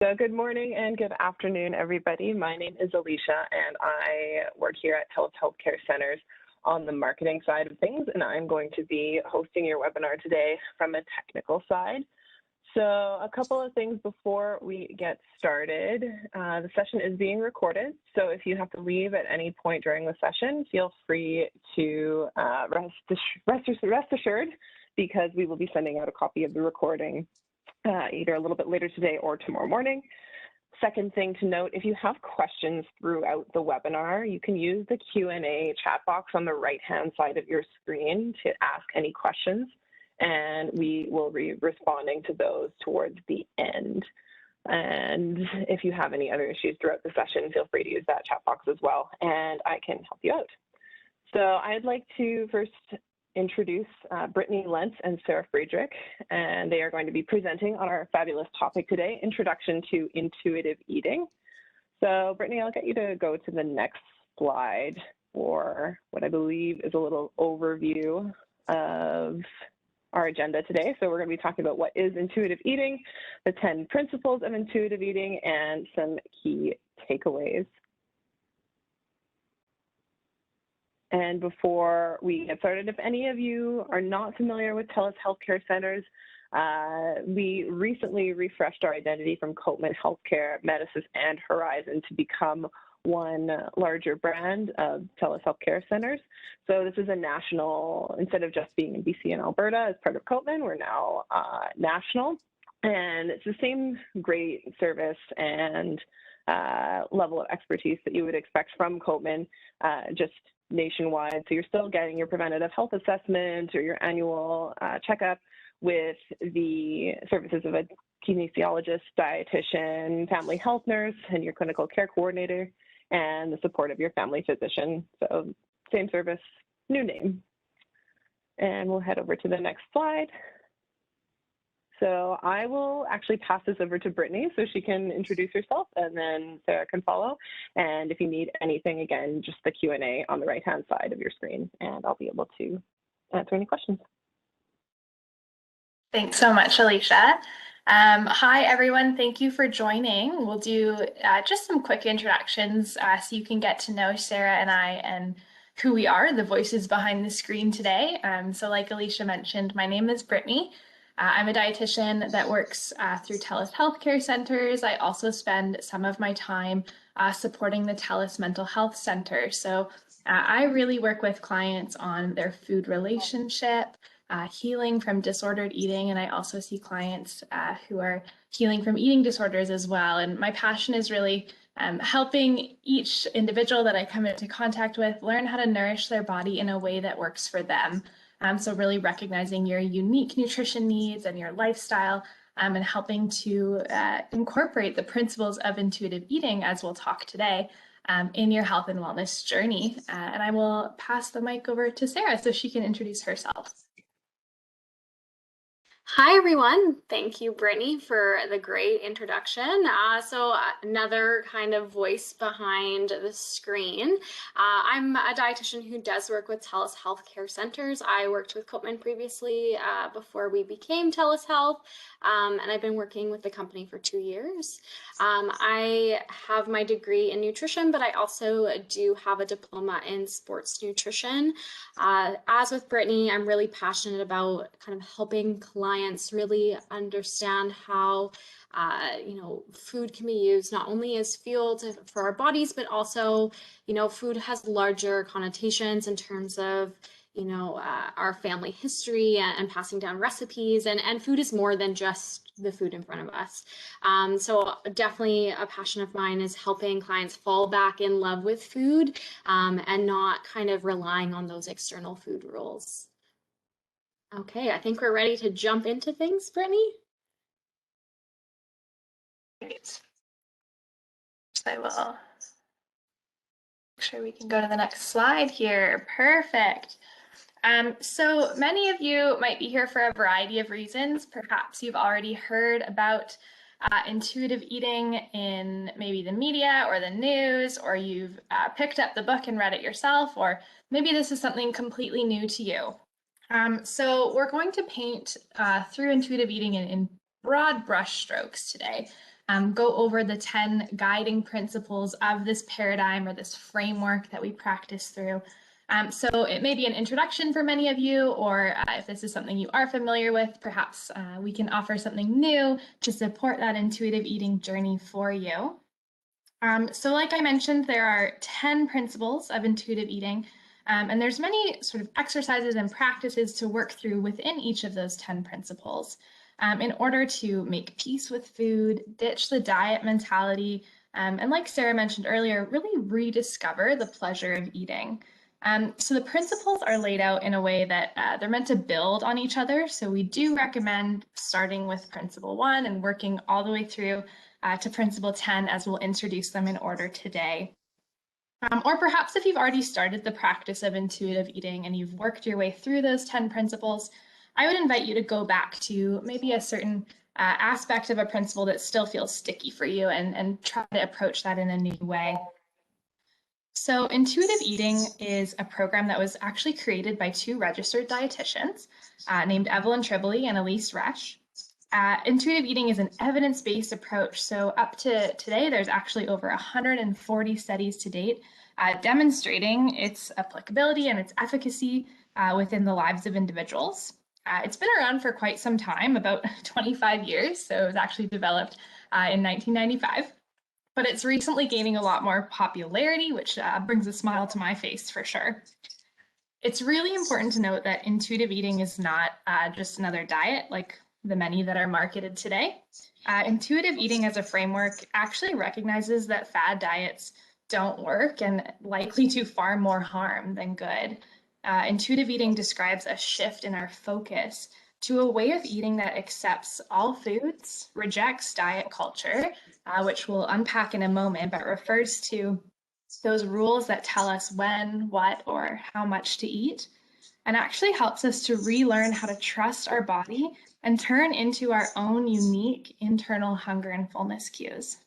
So good morning and good afternoon, everybody. My name is Alicia, and I work here at TELUS Health Care Centres on the marketing side of things, and I'm going to be hosting your webinar today from a technical side. So a couple of things before we get started. The session is being recorded, so if you have to leave at any point during the session, feel free to rest assured, because we will be sending out a copy of the recording either a little bit later today or tomorrow morning. Second thing to note, if you have questions throughout the webinar, you can use the Q&A chat box on the right-hand side of your screen to ask any questions, and we will be responding to those towards the end. And if you have any other issues throughout the session, feel free to use that chat box as well, and I can help you out. So I'd like to first introduce Britney, Lentz, and Sara Friedrich, and they are going to be presenting on our fabulous topic today, Introduction to Intuitive Eating. So Britney, I'll get you to go to the next slide for what I believe is a little overview of our agenda today. So we're going to be talking about what is intuitive eating, the 10 principles of intuitive eating, and some key takeaways. And before we get started, if any of you are not familiar with TELUS Health Care Centres, we recently refreshed our identity from Cultivate Healthcare, Medicis, and Horizon to become one larger brand of TELUS Health Care Centres. So this is a national, instead of just being in BC and Alberta as part of Cultivate, we're now national. And it's the same great service and level of expertise that you would expect from Cultivate, just nationwide. So you're still getting your preventative health assessment or your annual checkup with the services of a kinesiologist, dietitian, family health nurse, and your clinical care coordinator, and the support of your family physician. So same service, new name. And we'll head over to the next slide. So I will actually pass this over to Britney so she can introduce herself, and then Sara can follow. And if you need anything, again, just the Q&A on the right-hand side of your screen, and I'll be able to answer any questions. Thanks so much, Alicia. Hi, everyone. Thank you for joining. We'll do just some quick introductions so you can get to know Sara and I and who we are, the voices behind the screen today. So like Alicia mentioned, my name is Britney. I'm a dietitian that works through TELUS Health Care Centres. I also spend some of my time supporting the TELUS Mental Health Centre. So I really work with clients on their food relationship, healing from disordered eating, and I also see clients who are healing from eating disorders as well. And my passion is really helping each individual that I come into contact with learn how to nourish their body in a way that works for them. So really recognizing your unique nutrition needs and your lifestyle, and helping to incorporate the principles of intuitive eating, as we'll talk today, in your health and wellness journey. And I will pass the mic over to Sara so she can introduce herself. Hi, everyone. Thank you, Britney, for the great introduction. So another kind of voice behind the screen. I'm a dietitian who does work with TELUS Health Care Centres. I worked with Cultivate previously before we became TELUS Health, and I've been working with the company for 2 years. I have my degree in nutrition, but I also do have a diploma in sports nutrition. As with Britney, I'm really passionate about kind of helping clients really understand how food can be used not only as fuel for our bodies, but also, food has larger connotations in terms of, our family history and passing down recipes, and food is more than just the food in front of us. So definitely a passion of mine is helping clients fall back in love with food and not kind of relying on those external food rules. Okay, I think we're ready to jump into things, Britney. Great. So I will make sure we can go to the next slide here. Perfect. So many of you might be here for a variety of reasons. Perhaps you've already heard about intuitive eating in maybe the media or the news, or you've picked up the book and read it yourself, or maybe this is something completely new to you. So we're going to paint through intuitive eating in broad brush strokes today. go over the 10 guiding principles of this paradigm or this framework that we practice through. So it may be an introduction for many of you, or if this is something you are familiar with, perhaps we can offer something new to support that intuitive eating journey for you. So like I mentioned, there are 10 principles of intuitive eating, and there's many sort of exercises and practices to work through within each of those 10 principles in order to make peace with food, ditch the diet mentality, and like Sarah mentioned earlier, really rediscover the pleasure of eating. So the principles are laid out in a way that they're meant to build on each other. So we do recommend starting with principle 1 and working all the way through to principle 10 as we'll introduce them in order today. Or perhaps if you've already started the practice of intuitive eating and you've worked your way through those 10 principles, I would invite you to go back to maybe a certain aspect of a principle that still feels sticky for you and try to approach that in a new way. So intuitive eating is a program that was actually created by 2 registered dietitians named Evelyn Tribole and Elise Resch. Intuitive eating is an evidence-based approach. So up to today, there's actually over 140 studies to date demonstrating its applicability and its efficacy within the lives of individuals. It's been around for quite some time, about 25 years. So it was actually developed in 1995. But it's recently gaining a lot more popularity, which brings a smile to my face for sure. It's really important to note that intuitive eating is not just another diet like the many that are marketed today. Intuitive eating as a framework actually recognizes that fad diets don't work and likely do far more harm than good. Intuitive eating describes a shift in our focus to a way of eating that accepts all foods, rejects diet culture, which we'll unpack in a moment, but refers to those rules that tell us when, what, or how much to eat, and actually helps us to relearn how to trust our body and turn into our own unique internal hunger and fullness cues.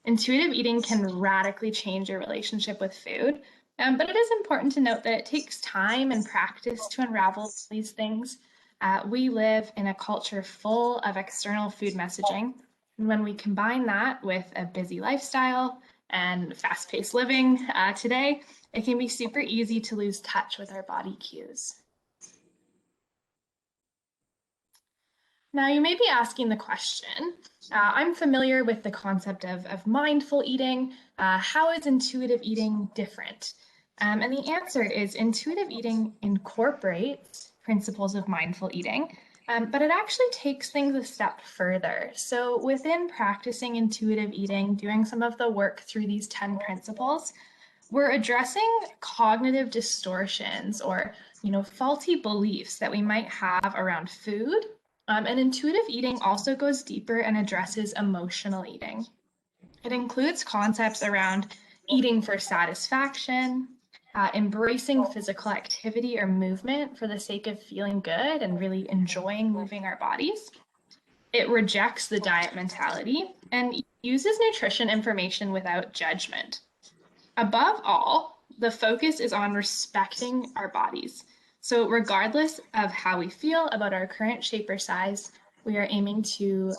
Intuitive eating can radically change your relationship with food, but it is important to note that it takes time and practice to unravel these things. We live in a culture full of external food messaging, and when we combine that with a busy lifestyle and fast-paced living today, it can be super easy to lose touch with our body cues. Now, you may be asking the question, I'm familiar with the concept of mindful eating. How is intuitive eating different? And the answer is intuitive eating incorporates principles of mindful eating, but it actually takes things a step further. So within practicing intuitive eating, doing some of the work through these 10 principles, we're addressing cognitive distortions or faulty beliefs that we might have around food. And intuitive eating also goes deeper and addresses emotional eating. It includes concepts around eating for satisfaction, embracing physical activity or movement for the sake of feeling good and really enjoying moving our bodies. It rejects the diet mentality and uses nutrition information without judgment. Above all, the focus is on respecting our bodies. So regardless of how we feel about our current shape or size, we are aiming to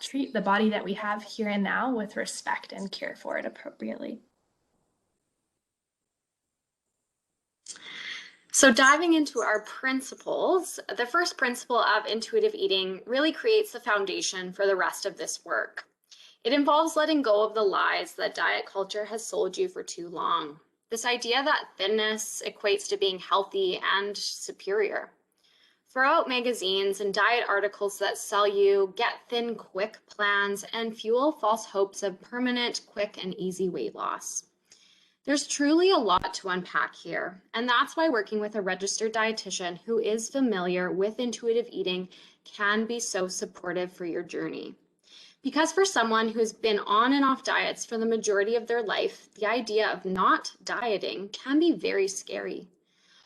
treat the body that we have here and now with respect and care for it appropriately. So diving into our principles, the first principle of intuitive eating really creates the foundation for the rest of this work. It involves letting go of the lies that diet culture has sold you for too long. This idea that thinness equates to being healthy and superior. Throw out magazines and diet articles that sell you get thin quick plans and fuel false hopes of permanent, quick, and easy weight loss. There's truly a lot to unpack here, and that's why working with a registered dietitian who is familiar with intuitive eating can be so supportive for your journey. Because for someone who's been on and off diets for the majority of their life, the idea of not dieting can be very scary.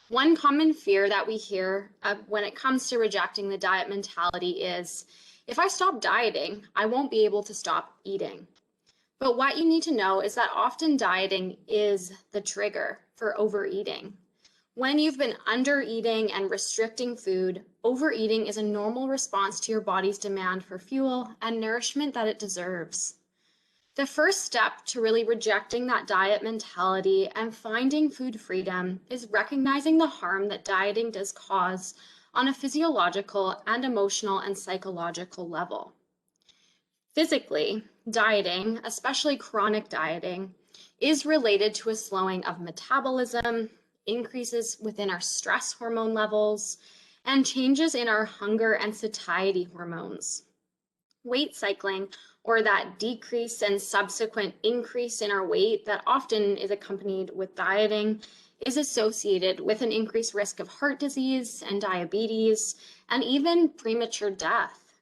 One common fear that we hear when it comes to rejecting the diet mentality is, if I stop dieting, I won't be able to stop eating. But what you need to know is that often dieting is the trigger for overeating. When you've been under eating and restricting food, Overeating is a normal response to your body's demand for fuel and nourishment that it deserves. The first step to really rejecting that diet mentality and finding food freedom is recognizing the harm that dieting does cause on a physiological and emotional and psychological level. Physically, dieting, especially chronic dieting, is related to a slowing of metabolism, increases within our stress hormone levels, and changes in our hunger and satiety hormones. Weight cycling, or that decrease and subsequent increase in our weight that often is accompanied with dieting, is associated with an increased risk of heart disease and diabetes, and even premature death.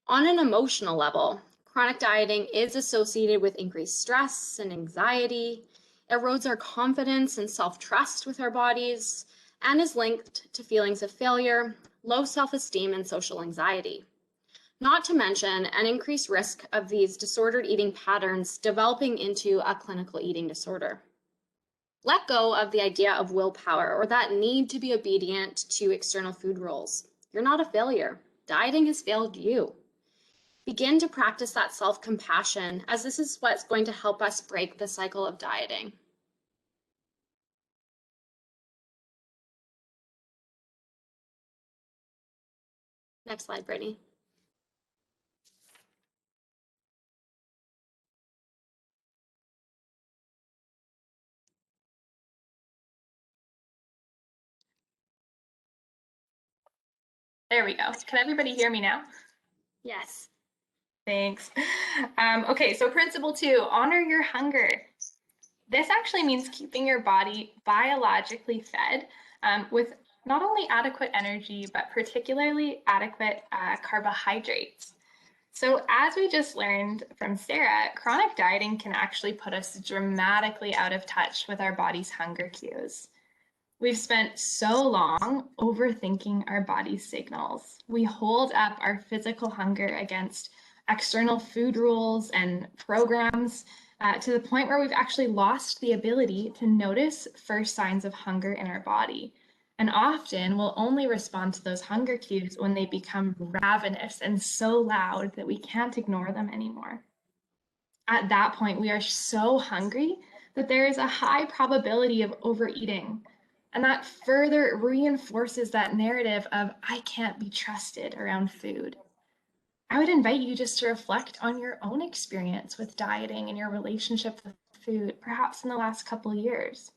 On an emotional level, chronic dieting is associated with increased stress and anxiety, erodes our confidence and self-trust with our bodies, and is linked to feelings of failure, low self-esteem, and social anxiety. Not to mention an increased risk of these disordered eating patterns developing into a clinical eating disorder. Let go of the idea of willpower or that need to be obedient to external food rules. You're not a failure. Dieting has failed you. Begin to practice that self-compassion, as this is what's going to help us break the cycle of dieting. Next slide, Brittany. There we go. Can everybody hear me now? Yes. Thanks. Okay, so principle 2, honor your hunger. This actually means keeping your body biologically fed with not only adequate energy, but particularly adequate carbohydrates. So as we just learned from Sara, chronic dieting can actually put us dramatically out of touch with our body's hunger cues. We've spent so long overthinking our body's signals. We hold up our physical hunger against external food rules and programs to the point where we've actually lost the ability to notice first signs of hunger in our body. And often we'll only respond to those hunger cues when they become ravenous and so loud that we can't ignore them anymore. At that point, we are so hungry that there is a high probability of overeating. And that further reinforces that narrative of I can't be trusted around food. I would invite you just to reflect on your own experience with dieting and your relationship with food, perhaps in the last couple of years.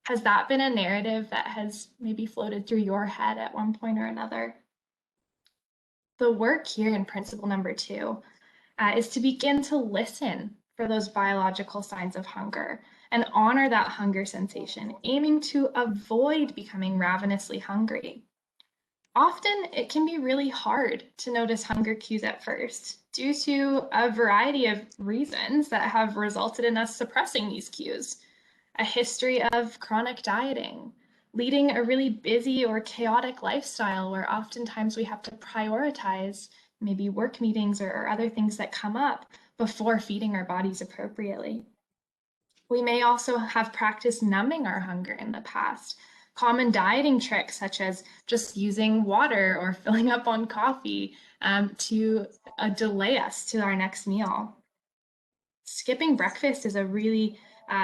Has that been a narrative that has maybe floated through your head at one point or another? The work here in principle number 2 is to begin to listen for those biological signs of hunger and honor that hunger sensation, aiming to avoid becoming ravenously hungry. Often it can be really hard to notice hunger cues at first due to a variety of reasons that have resulted in us suppressing these cues. A history of chronic dieting, leading a really busy or chaotic lifestyle where oftentimes we have to prioritize maybe work meetings or other things that come up before feeding our bodies appropriately. We may also have practiced numbing our hunger in the past. Common dieting tricks such as just using water or filling up on coffee to delay us to our next meal. Skipping breakfast is a really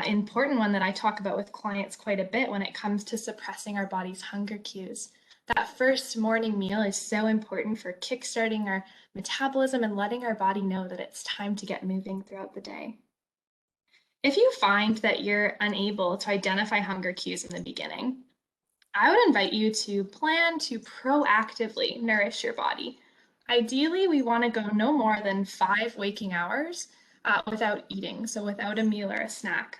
important one that I talk about with clients quite a bit when it comes to suppressing our body's hunger cues. That first morning meal is so important for kickstarting our metabolism and letting our body know that it's time to get moving throughout the day. If you find that you're unable to identify hunger cues in the beginning, I would invite you to plan to proactively nourish your body. Ideally, we want to go no more than 5 waking hours without eating, so without a meal or a snack.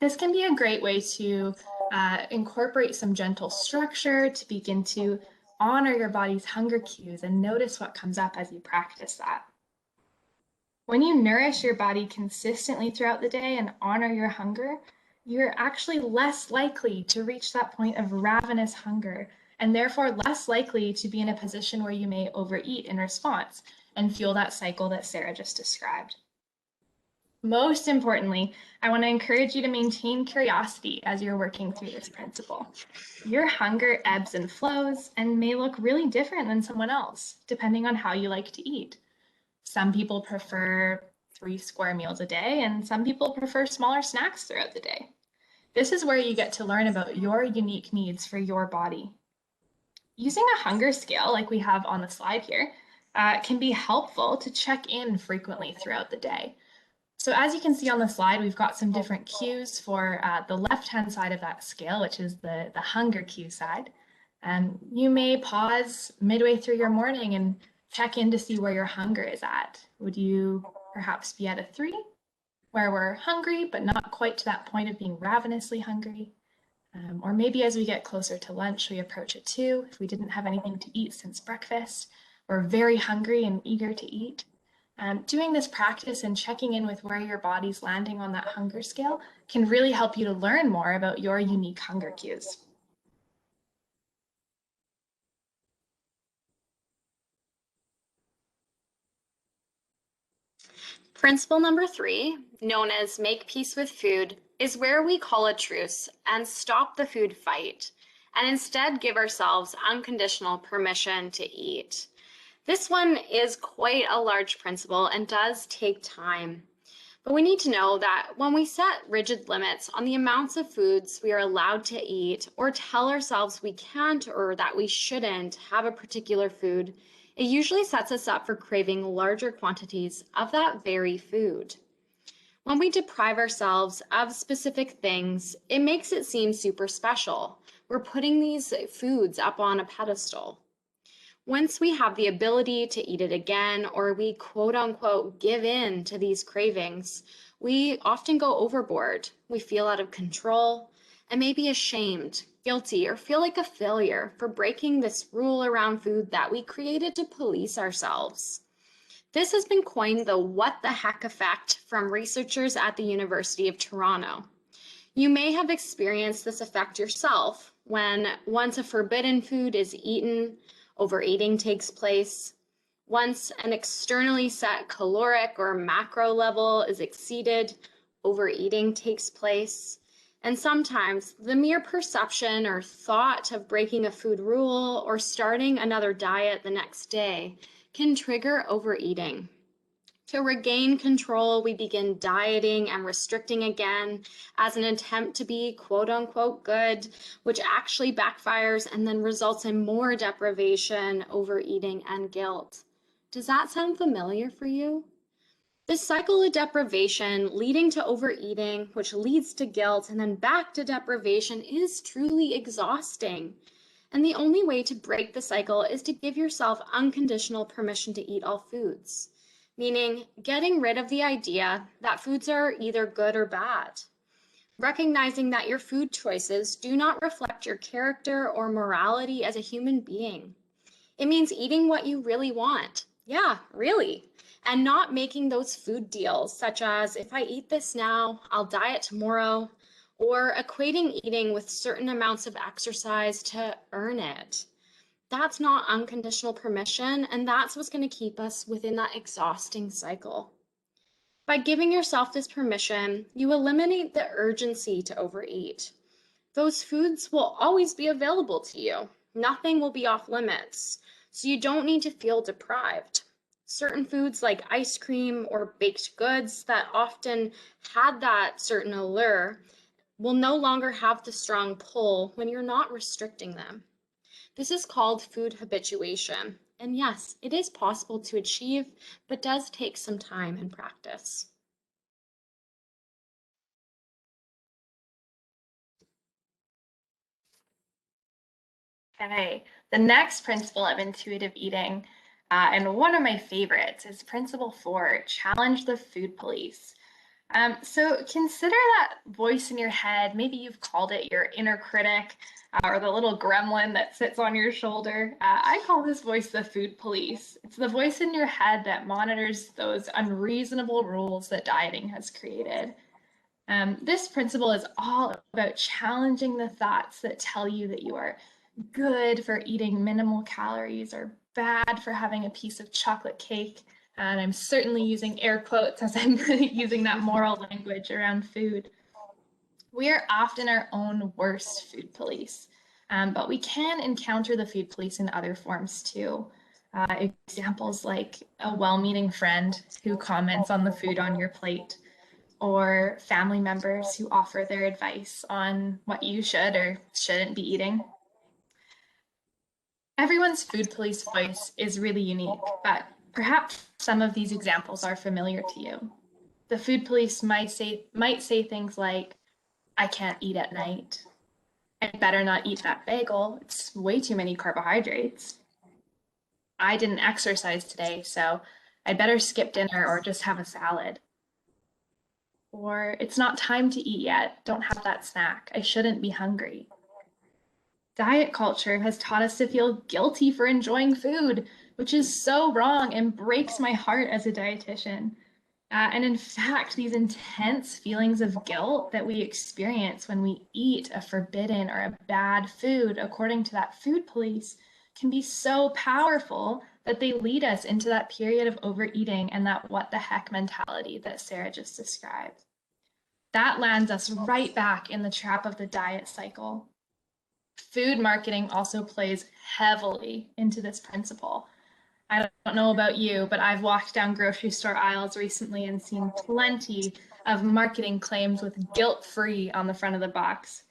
This can be a great way to incorporate some gentle structure to begin to honor your body's hunger cues and notice what comes up as you practice that. When you nourish your body consistently throughout the day and honor your hunger, you're actually less likely to reach that point of ravenous hunger and therefore less likely to be in a position where you may overeat in response and fuel that cycle that Sara just described. Most importantly, I want to encourage you to maintain curiosity as you're working through this principle. Your hunger ebbs and flows and may look really different than someone else, depending on how you like to eat. Some people prefer 3 square meals a day, and some people prefer smaller snacks throughout the day. This is where you get to learn about your unique needs for your body. Using a hunger scale, like we have on the slide here, can be helpful to check in frequently throughout the day. So as you can see on the slide, we've got some different cues for the left-hand side of that scale, which is the hunger cue side. And you may pause midway through your morning and check in to see where your hunger is at. Would you perhaps be at a 3, where we're hungry, but not quite to that point of being ravenously hungry? Or maybe as we get closer to lunch, we approach a 2 if we didn't have anything to eat since breakfast. We're very hungry and eager to eat. Doing this practice and checking in with where your body's landing on that hunger scale can really help you to learn more about your unique hunger cues. Principle number 3, known as make peace with food, is where we call a truce and stop the food fight, and instead give ourselves unconditional permission to eat. This one is quite a large principle and does take time. But we need to know that when we set rigid limits on the amounts of foods we are allowed to eat, or tell ourselves we can't or that we shouldn't have a particular food, it usually sets us up for craving larger quantities of that very food. When we deprive ourselves of specific things, it makes it seem super special. We're putting these foods up on a pedestal. Once we have the ability to eat it again, or we quote unquote give in to these cravings, we often go overboard. We feel out of control and maybe ashamed, guilty, or feel like a failure for breaking this rule around food that we created to police ourselves. This has been coined the what the heck effect from researchers at the University of Toronto. You may have experienced this effect yourself when once a forbidden food is eaten, overeating takes place. Once an externally set caloric or macro level is exceeded, overeating takes place. And sometimes the mere perception or thought of breaking a food rule or starting another diet the next day can trigger overeating. To regain control, we begin dieting and restricting again as an attempt to be quote unquote good, which actually backfires and then results in more deprivation, overeating, and guilt. Does that sound familiar for you? This cycle of deprivation leading to overeating, which leads to guilt and then back to deprivation, is truly exhausting. And the only way to break the cycle is to give yourself unconditional permission to eat all foods. Meaning getting rid of the idea that foods are either good or bad. Recognizing that your food choices do not reflect your character or morality as a human being. It means eating what you really want. Yeah, really. And not making those food deals, such as if I eat this now, I'll diet tomorrow, or equating eating with certain amounts of exercise to earn it. That's not unconditional permission, and that's what's going to keep us within that exhausting cycle. By giving yourself this permission, you eliminate the urgency to overeat. Those foods will always be available to you. Nothing will be off limits, so you don't need to feel deprived. Certain foods like ice cream or baked goods that often had that certain allure will no longer have the strong pull when you're not restricting them. This is called food habituation. And yes, it is possible to achieve, but does take some time and practice. Okay, the next principle of intuitive eating, and one of my favorites, is principle 4, challenge the food police. So consider that voice in your head. Maybe you've called it your inner critic or the little gremlin that sits on your shoulder. I call this voice the food police. It's the voice in your head that monitors those unreasonable rules that dieting has created. This principle is all about challenging the thoughts that tell you that you are good for eating minimal calories or bad for having a piece of chocolate cake And I'm certainly using air quotes as I'm using that moral language around food. We are often our own worst food police, but we can encounter the food police in other forms too. Examples like a well-meaning friend who comments on the food on your plate, or family members who offer their advice on what you should or shouldn't be eating. Everyone's food police voice is really unique, but perhaps some of these examples are familiar to you. The food police might say things like, I can't eat at night. I better not eat that bagel. It's way too many carbohydrates. I didn't exercise today, so I'd better skip dinner or just have a salad. Or it's not time to eat yet. Don't have that snack. I shouldn't be hungry. Diet culture has taught us to feel guilty for enjoying food, which is so wrong and breaks my heart as a dietitian. And in fact, these intense feelings of guilt that we experience when we eat a forbidden or a bad food, according to that food police, can be so powerful that they lead us into that period of overeating and that what the heck mentality that Sara just described. That lands us right back in the trap of the diet cycle. Food marketing also plays heavily into this principle. I don't know about you, but I've walked down grocery store aisles recently and seen plenty of marketing claims with guilt-free on the front of the box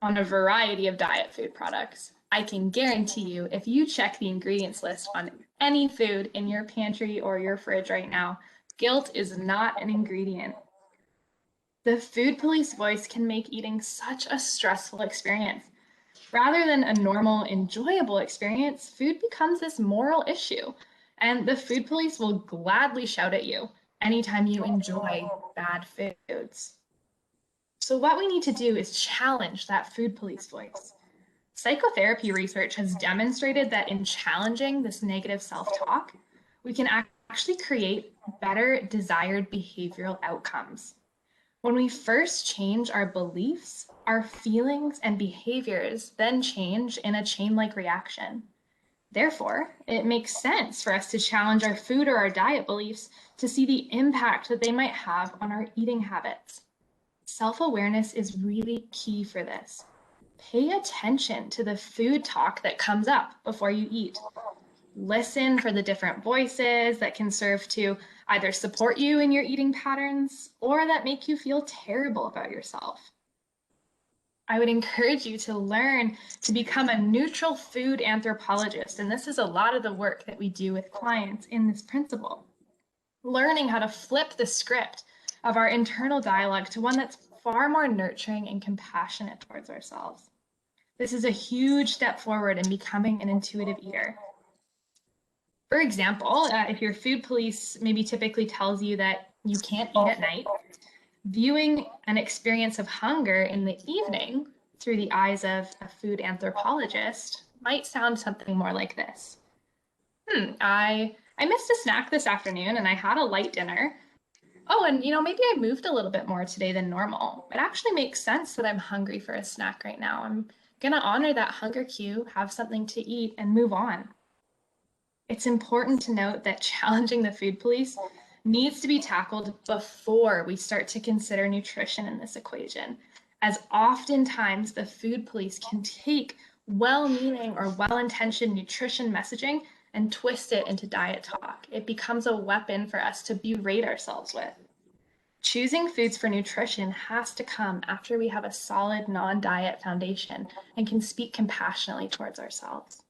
on a variety of diet food products. I can guarantee you, if you check the ingredients list on any food in your pantry or your fridge right now, guilt is not an ingredient. The food police voice can make eating such a stressful experience. Rather than a normal, enjoyable experience, food becomes this moral issue, and the food police will gladly shout at you anytime you enjoy bad foods. So what we need to do is challenge that food police voice. Psychotherapy research has demonstrated that in challenging this negative self-talk, we can actually create better desired behavioral outcomes. When we first change our beliefs, our feelings and behaviors then change in a chain-like reaction. Therefore, it makes sense for us to challenge our food or our diet beliefs to see the impact that they might have on our eating habits. Self-awareness is really key for this. Pay attention to the food talk that comes up before you eat. Listen for the different voices that can serve to either support you in your eating patterns or that make you feel terrible about yourself. I would encourage you to learn to become a neutral food anthropologist, and this is a lot of the work that we do with clients in this principle. Learning how to flip the script of our internal dialogue to one that's far more nurturing and compassionate towards ourselves. This is a huge step forward in becoming an intuitive eater. For example, if your food police maybe typically tells you that you can't eat at night, viewing an experience of hunger in the evening through the eyes of a food anthropologist might sound something more like this. I missed a snack this afternoon and I had a light dinner. Oh, and maybe I moved a little bit more today than normal. It actually makes sense that I'm hungry for a snack right now. I'm gonna honor that hunger cue, have something to eat, and move on. It's important to note that challenging the food police needs to be tackled before we start to consider nutrition in this equation, as oftentimes the food police can take well-meaning or well-intentioned nutrition messaging and twist it into diet talk. It becomes a weapon for us to berate ourselves with. Choosing foods for nutrition has to come after we have a solid non-diet foundation and can speak compassionately towards ourselves.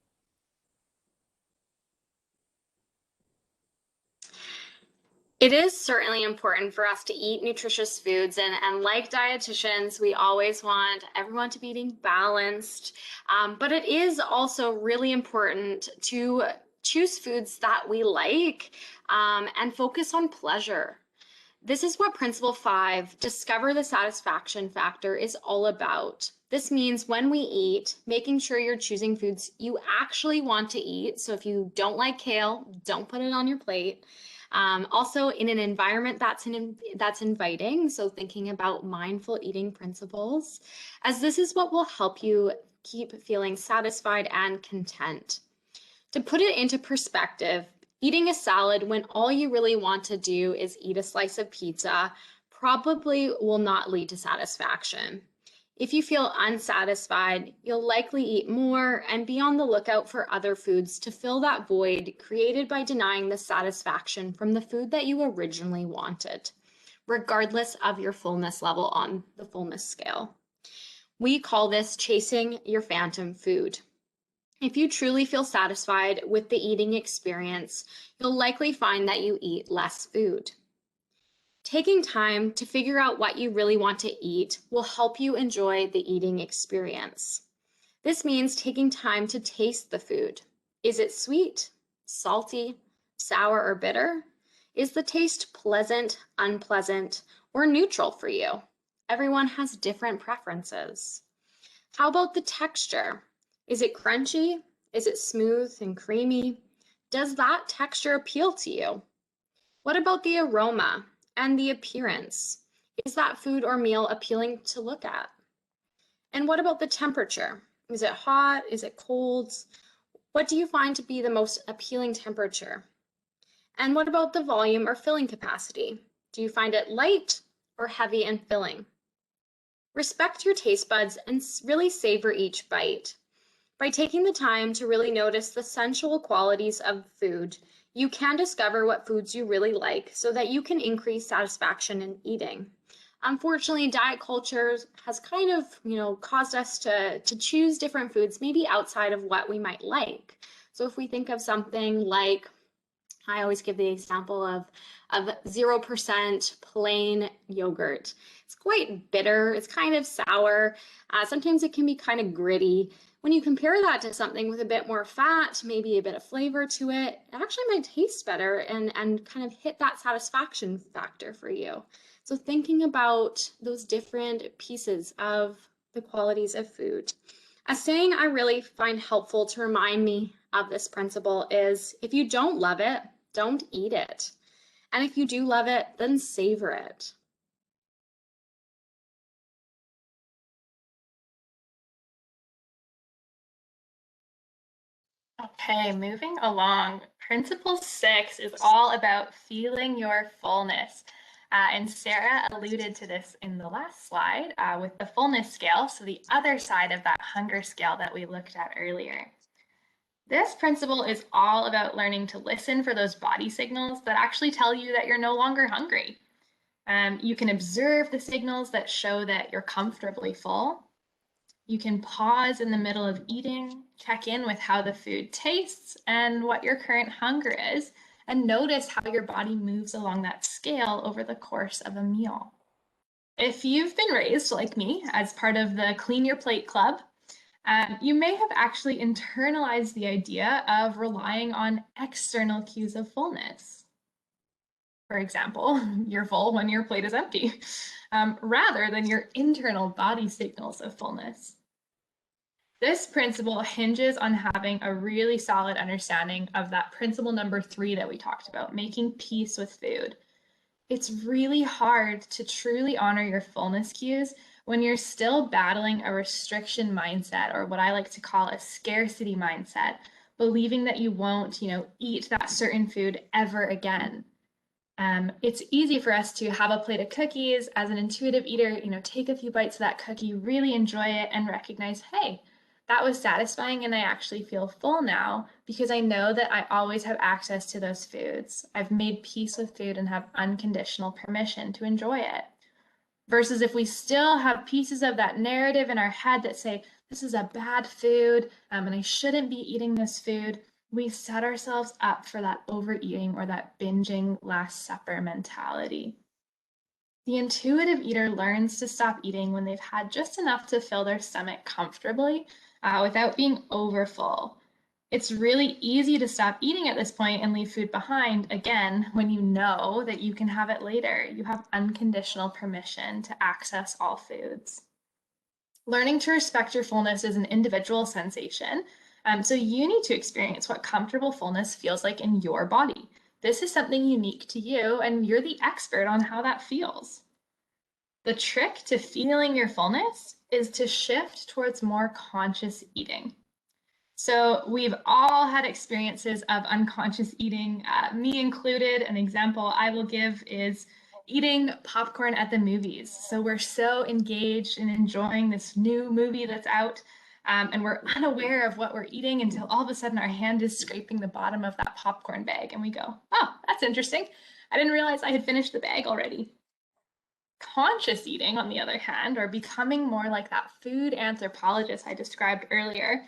It is certainly important for us to eat nutritious foods, and like dietitians, we always want everyone to be eating balanced, but it is also really important to choose foods that we like and focus on pleasure. This is what Principle 5, Discover the Satisfaction Factor, is all about. This means when we eat, making sure you're choosing foods you actually want to eat. So if you don't like kale, don't put it on your plate. Also in an environment that's inviting, so thinking about mindful eating principles, as this is what will help you keep feeling satisfied and content. To put it into perspective, Eating a salad when all you really want to do is eat a slice of pizza probably will not lead to satisfaction. If you feel unsatisfied, you'll likely eat more and be on the lookout for other foods to fill that void created by denying the satisfaction from the food that you originally wanted, regardless of your fullness level on the fullness scale. We call this chasing your phantom food. If you truly feel satisfied with the eating experience, you'll likely find that you eat less food. Taking time to figure out what you really want to eat will help you enjoy the eating experience. This means taking time to taste the food. Is it sweet, salty, sour, or bitter? Is the taste pleasant, unpleasant, or neutral for you? Everyone has different preferences. How about the texture? Is it crunchy? Is it smooth and creamy? Does that texture appeal to you? What about the aroma and the appearance? Is that food or meal appealing to look at? And what about the temperature? Is it hot? Is it cold? What do you find to be the most appealing temperature? And what about the volume or filling capacity? Do you find it light or heavy and filling? Respect your taste buds and really savor each bite. By taking the time to really notice the sensual qualities of food, you can discover what foods you really like so that you can increase satisfaction in eating. Unfortunately, diet culture has kind of, caused us to choose different foods, maybe outside of what we might like. So if we think of something like, I always give the example of 0% plain yogurt. It's quite bitter, it's kind of sour. Sometimes it can be kind of gritty. When you compare that to something with a bit more fat, maybe a bit of flavor to it, it actually might taste better and kind of hit that satisfaction factor for you. So thinking about those different pieces of the qualities of food. A saying I really find helpful to remind me of this principle is, if you don't love it, don't eat it. And if you do love it, then savor it. Okay, moving along. Principle 6 is all about feeling your fullness. And Sara alluded to this in the last slide with the fullness scale, so the other side of that hunger scale that we looked at earlier. This principle is all about learning to listen for those body signals that actually tell you that you're no longer hungry. You can observe the signals that show that you're comfortably full. You can pause in the middle of eating, check in with how the food tastes and what your current hunger is, and notice how your body moves along that scale over the course of a meal. If you've been raised like me as part of the Clean Your Plate Club, you may have actually internalized the idea of relying on external cues of fullness. For example, you're full when your plate is empty, rather than your internal body signals of fullness. This principle hinges on having a really solid understanding of that principle number 3 that we talked about, making peace with food. It's really hard to truly honor your fullness cues when you're still battling a restriction mindset, or what I like to call a scarcity mindset, believing that you won't, eat that certain food ever again. It's easy for us to have a plate of cookies as an intuitive eater, take a few bites of that cookie, really enjoy it, and recognize, hey, that was satisfying and I actually feel full now because I know that I always have access to those foods. I've made peace with food and have unconditional permission to enjoy it. Versus if we still have pieces of that narrative in our head that say, this is a bad food and I shouldn't be eating this food, we set ourselves up for that overeating or that binging Last Supper mentality. The intuitive eater learns to stop eating when they've had just enough to fill their stomach comfortably without being overfull. It's really easy to stop eating at this point and leave food behind, again, when you know that you can have it later. You have unconditional permission to access all foods. Learning to respect your fullness is an individual sensation, so you need to experience what comfortable fullness feels like in your body. This is something unique to you, and you're the expert on how that feels. The trick to feeling your fullness is to shift towards more conscious eating. So we've all had experiences of unconscious eating, me included. An example I will give is eating popcorn at the movies. So we're so engaged in enjoying this new movie that's out, and we're unaware of what we're eating until all of a sudden our hand is scraping the bottom of that popcorn bag and we go, oh, that's interesting. I didn't realize I had finished the bag already. Conscious eating, on the other hand, or becoming more like that food anthropologist I described earlier,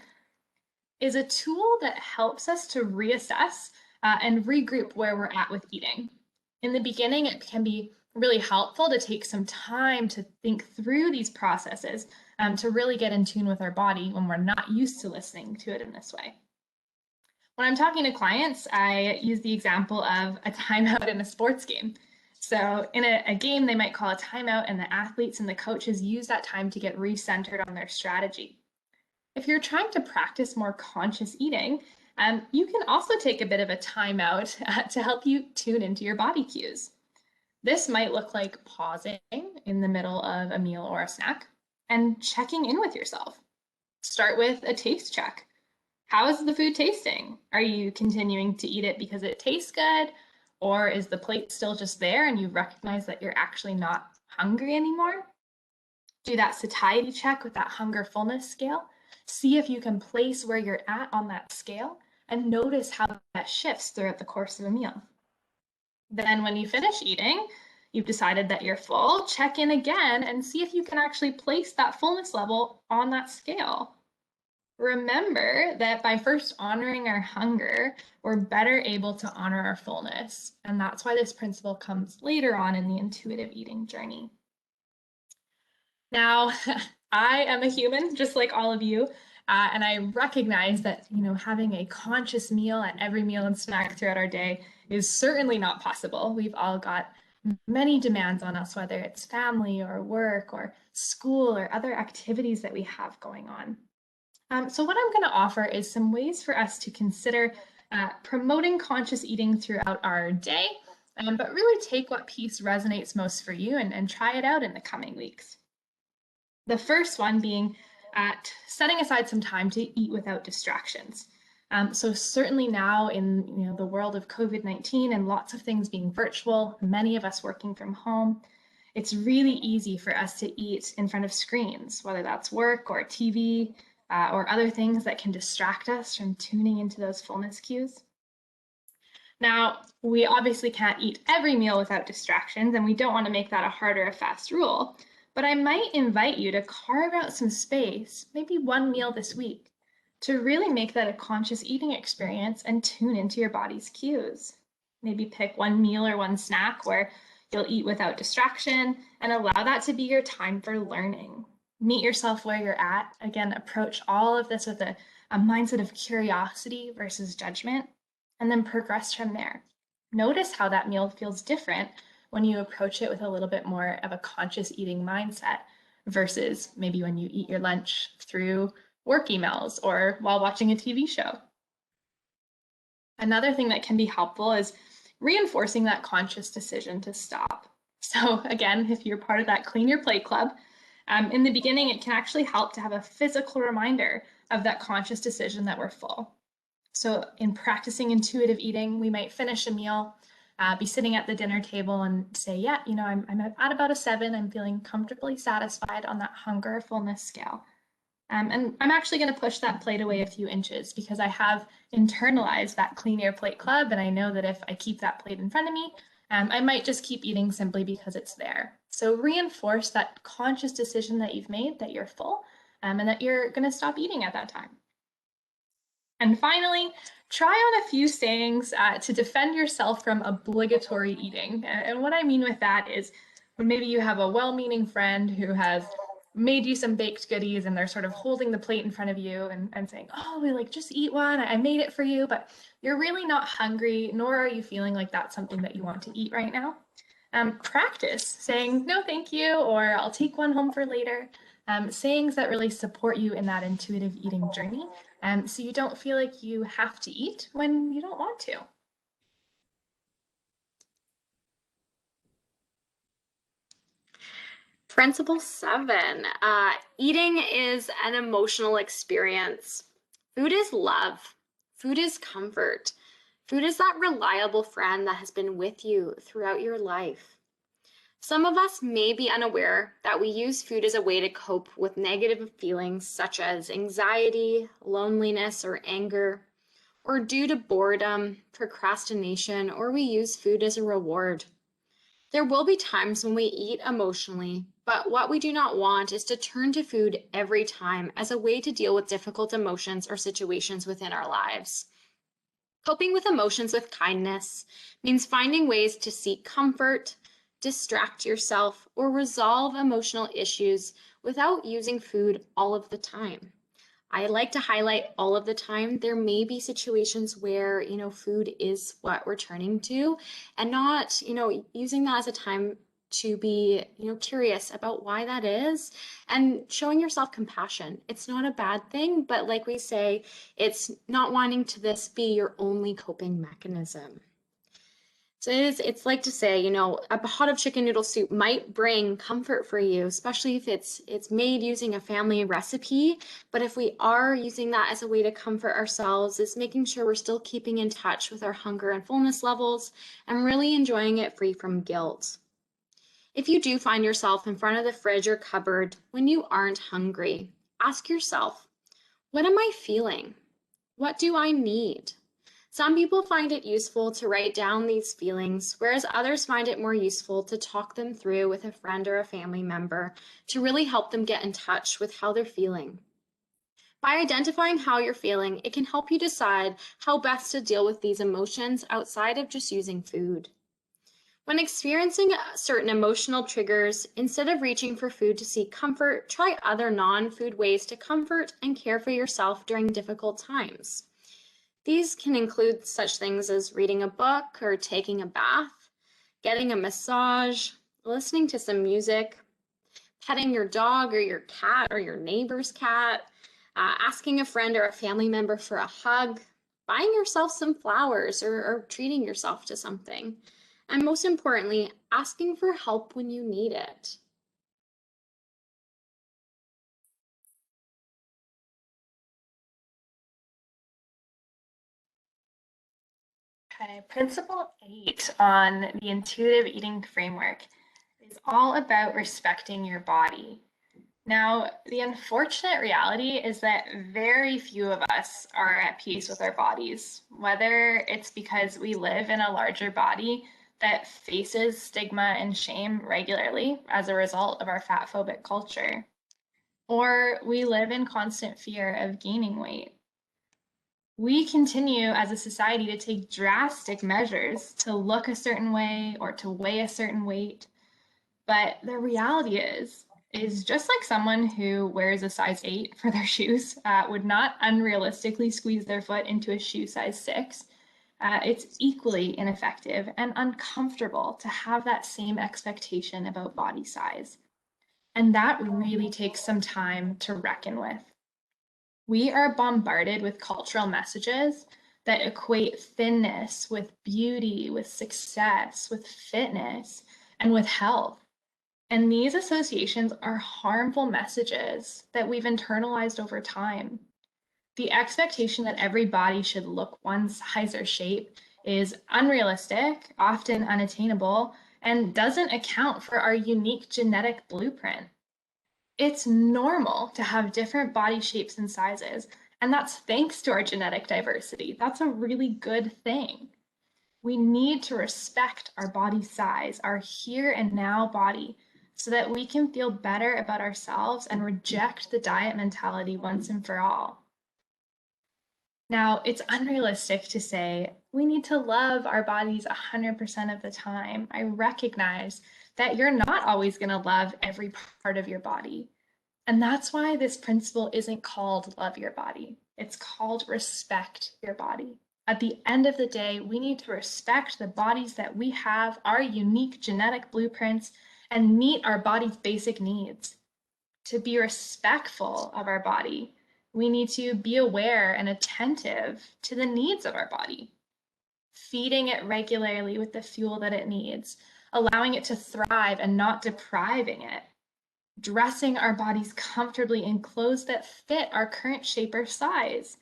is a tool that helps us to reassess and regroup where we're at with eating. In the beginning, it can be really helpful to take some time to think through these processes to really get in tune with our body when we're not used to listening to it in this way. When I'm talking to clients, I use the example of a timeout in a sports game. So in a game, they might call a timeout, and the athletes and the coaches use that time to get recentered on their strategy. If you're trying to practice more conscious eating, you can also take a bit of a timeout to help you tune into your body cues. This might look like pausing in the middle of a meal or a snack and checking in with yourself. Start with a taste check. How is the food tasting? Are you continuing to eat it because it tastes good? Or is the plate still just there and you recognize that you're actually not hungry anymore? Do that satiety check with that hunger fullness scale. See if you can place where you're at on that scale and notice how that shifts throughout the course of a meal. Then when you finish eating, you've decided that you're full, check in again and see if you can actually place that fullness level on that scale. Remember that by first honoring our hunger, we're better able to honor our fullness. And that's why this principle comes later on in the intuitive eating journey. Now, I am a human, just like all of you, and I recognize that, having a conscious meal at every meal and snack throughout our day is certainly not possible. We've all got many demands on us, whether it's family or work or school or other activities that we have going on. So what I'm going to offer is some ways for us to consider promoting conscious eating throughout our day, but really take what piece resonates most for you and try it out in the coming weeks. The first one being setting aside some time to eat without distractions. So certainly now in the world of COVID-19 and lots of things being virtual, many of us working from home, it's really easy for us to eat in front of screens, whether that's work or TV or other things that can distract us from tuning into those fullness cues. Now, we obviously can't eat every meal without distractions, and we don't want to make that a hard or a fast rule. But I might invite you to carve out some space, maybe one meal this week, to really make that a conscious eating experience and tune into your body's cues. Maybe pick one meal or one snack where you'll eat without distraction and allow that to be your time for learning. Meet yourself where you're at. Again, approach all of this with a mindset of curiosity versus judgment, and then progress from there. Notice how that meal feels different when you approach it with a little bit more of a conscious eating mindset versus maybe when you eat your lunch through work emails or while watching a TV show. Another thing that can be helpful is reinforcing that conscious decision to stop. So again, if you're part of that Clean Your Plate Club, in the beginning, it can actually help to have a physical reminder of that conscious decision that we're full. So in practicing intuitive eating, we might finish a meal, be sitting at the dinner table and say, yeah, I'm at about a 7. I'm feeling comfortably satisfied on that hunger fullness scale. And I'm actually going to push that plate away a few inches because I have internalized that Clean Your Plate Club. And I know that if I keep that plate in front of me, I might just keep eating simply because it's there. So reinforce that conscious decision that you've made, that you're full, and that you're going to stop eating at that time. And finally, try on a few sayings to defend yourself from obligatory eating. And what I mean with that is when maybe you have a well-meaning friend who has made you some baked goodies and they're sort of holding the plate in front of you and saying, oh, just eat one. I made it for you, but you're really not hungry, nor are you feeling like that's something that you want to eat right now. Practice saying, no, thank you, or I'll take one home for later. Sayings that really support you in that intuitive eating journey, so you don't feel like you have to eat when you don't want to. Principle 7, eating is an emotional experience. Food is love. Food is comfort. Food is that reliable friend that has been with you throughout your life. Some of us may be unaware that we use food as a way to cope with negative feelings such as anxiety, loneliness, or anger, or due to boredom, procrastination, or we use food as a reward. There will be times when we eat emotionally, but what we do not want is to turn to food every time as a way to deal with difficult emotions or situations within our lives. Coping with emotions with kindness means finding ways to seek comfort, distract yourself, or resolve emotional issues without using food all of the time. I like to highlight all of the time. There may be situations where, food is what we're turning to and not, using that as a time to be, curious about why that is and showing yourself compassion. It's not a bad thing, but like we say, it's not wanting to this be your only coping mechanism. So it's like to say, a pot of chicken noodle soup might bring comfort for you, especially if it's made using a family recipe. But if we are using that as a way to comfort ourselves, is making sure we're still keeping in touch with our hunger and fullness levels and really enjoying it free from guilt. If you do find yourself in front of the fridge or cupboard when you aren't hungry, ask yourself, what am I feeling? What do I need? Some people find it useful to write down these feelings, whereas others find it more useful to talk them through with a friend or a family member to really help them get in touch with how they're feeling. By identifying how you're feeling, it can help you decide how best to deal with these emotions outside of just using food. When experiencing certain emotional triggers, instead of reaching for food to seek comfort, try other non-food ways to comfort and care for yourself during difficult times. These can include such things as reading a book or taking a bath, getting a massage, listening to some music, petting your dog or your cat or your neighbor's cat, asking a friend or a family member for a hug, buying yourself some flowers or treating yourself to something. And most importantly, asking for help when you need it. Okay, Principle 8 on the intuitive eating framework is all about respecting your body. Now, the unfortunate reality is that very few of us are at peace with our bodies, whether it's because we live in a larger body that faces stigma and shame regularly as a result of our fat phobic culture, or we live in constant fear of gaining weight. We continue as a society to take drastic measures to look a certain way or to weigh a certain weight. But the reality is just like someone who wears a size 8 for their shoes would not unrealistically squeeze their foot into a shoe size 6, it's equally ineffective and uncomfortable to have that same expectation about body size. And that really takes some time to reckon with. We are bombarded with cultural messages that equate thinness with beauty, with success, with fitness, and with health. And these associations are harmful messages that we've internalized over time. The expectation that every body should look one size or shape is unrealistic, often unattainable, and doesn't account for our unique genetic blueprint. It's normal to have different body shapes and sizes, and that's thanks to our genetic diversity. That's a really good thing. We need to respect our body size, our here and now body, so that we can feel better about ourselves and reject the diet mentality once and for all. Now, it's unrealistic to say we need to love our bodies 100% of the time. I recognize that you're not always going to love every part of your body. And that's why this principle isn't called love your body. It's called respect your body. At the end of the day, we need to respect the bodies that we have, our unique genetic blueprints, and meet our body's basic needs. To be respectful of our body, we need to be aware and attentive to the needs of our body, feeding it regularly with the fuel that it needs, allowing it to thrive and not depriving it, dressing our bodies comfortably in clothes that fit our current shape or size,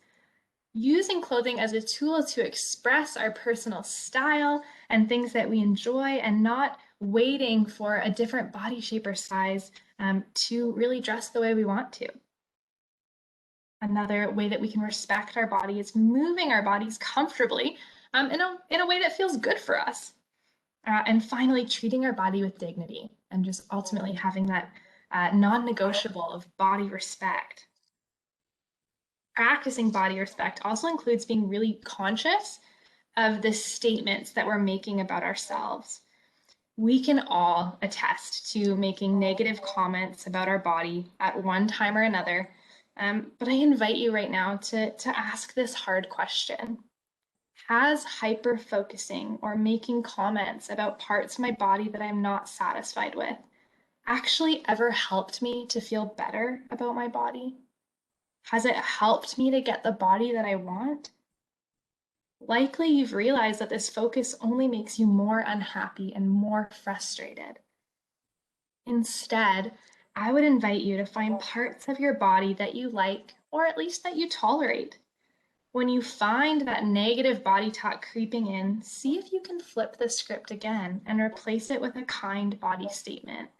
using clothing as a tool to express our personal style and things that we enjoy, and not waiting for a different body shape or size to really dress the way we want to. Another way that we can respect our body is moving our bodies comfortably in a way that feels good for us. And finally, treating our body with dignity and just ultimately having that non-negotiable of body respect. Practicing body respect also includes being really conscious of the statements that we're making about ourselves. We can all attest to making negative comments about our body at one time or another, but I invite you right now to ask this hard question. Has hyper-focusing or making comments about parts of my body that I'm not satisfied with actually ever helped me to feel better about my body? Has it helped me to get the body that I want? Likely you've realized that this focus only makes you more unhappy and more frustrated. Instead, I would invite you to find parts of your body that you like, or at least that you tolerate. When you find that negative body talk creeping in, see if you can flip the script again and replace it with a kind body statement.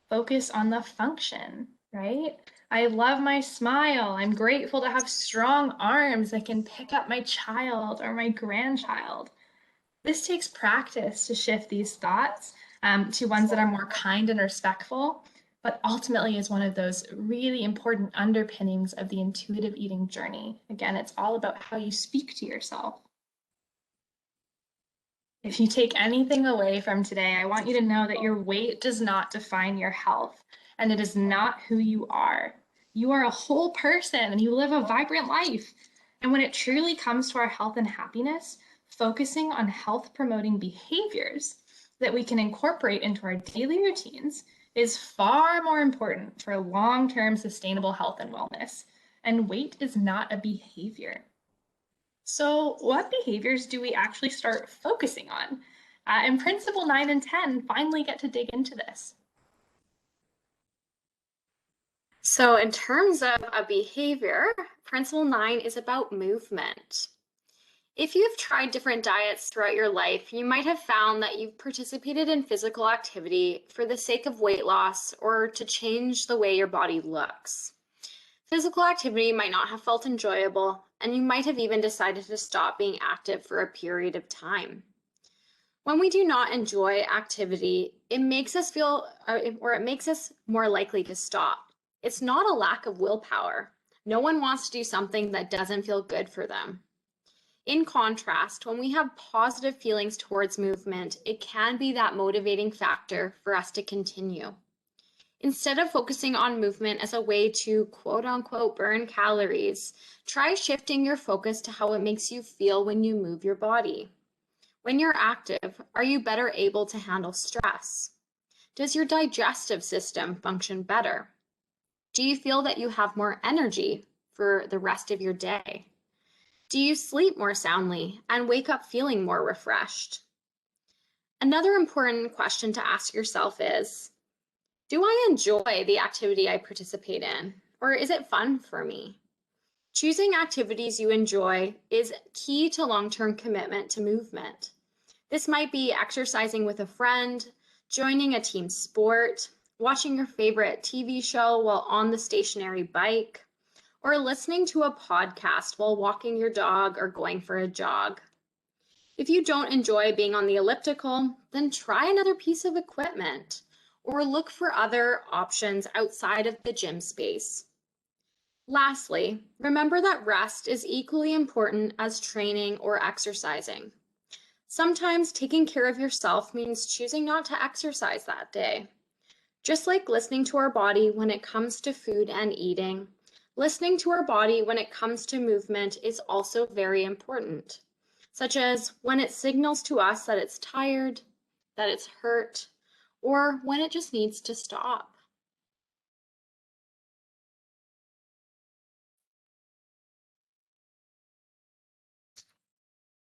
Focus on the function, right? I love my smile. I'm grateful to have strong arms that can pick up my child or my grandchild. This takes practice to shift these thoughts to ones that are more kind and respectful, but ultimately is one of those really important underpinnings of the intuitive eating journey. Again, it's all about how you speak to yourself. If you take anything away from today, I want you to know that your weight does not define your health, and it is not who you are. You are a whole person and you live a vibrant life. And when it truly comes to our health and happiness, focusing on health promoting behaviors that we can incorporate into our daily routines is far more important for long-term sustainable health and wellness. And weight is not a behavior. So what behaviors do we actually start focusing on? And Principle 9 and 10 finally get to dig into this. So in terms of a behavior, Principle 9 is about movement. If you've tried different diets throughout your life, you might have found that you've participated in physical activity for the sake of weight loss or to change the way your body looks. Physical activity might not have felt enjoyable, and you might have even decided to stop being active for a period of time. When we do not enjoy activity, it makes us feel, or it makes us more likely to stop. It's not a lack of willpower. No one wants to do something that doesn't feel good for them. In contrast, when we have positive feelings towards movement, it can be that motivating factor for us to continue. Instead of focusing on movement as a way to quote unquote burn calories, try shifting your focus to how it makes you feel when you move your body. When you're active, are you better able to handle stress? Does your digestive system function better? Do you feel that you have more energy for the rest of your day? Do you sleep more soundly and wake up feeling more refreshed? Another important question to ask yourself is, do I enjoy the activity I participate in, or is it fun for me? Choosing activities you enjoy is key to long-term commitment to movement. This might be exercising with a friend, joining a team sport, watching your favorite TV show while on the stationary bike, or listening to a podcast while walking your dog or going for a jog. If you don't enjoy being on the elliptical, then try another piece of equipment or look for other options outside of the gym space. Lastly, remember that rest is equally important as training or exercising. Sometimes taking care of yourself means choosing not to exercise that day. Just like listening to our body when it comes to food and eating, listening to our body when it comes to movement is also very important, such as when it signals to us that it's tired, that it's hurt, or when it just needs to stop.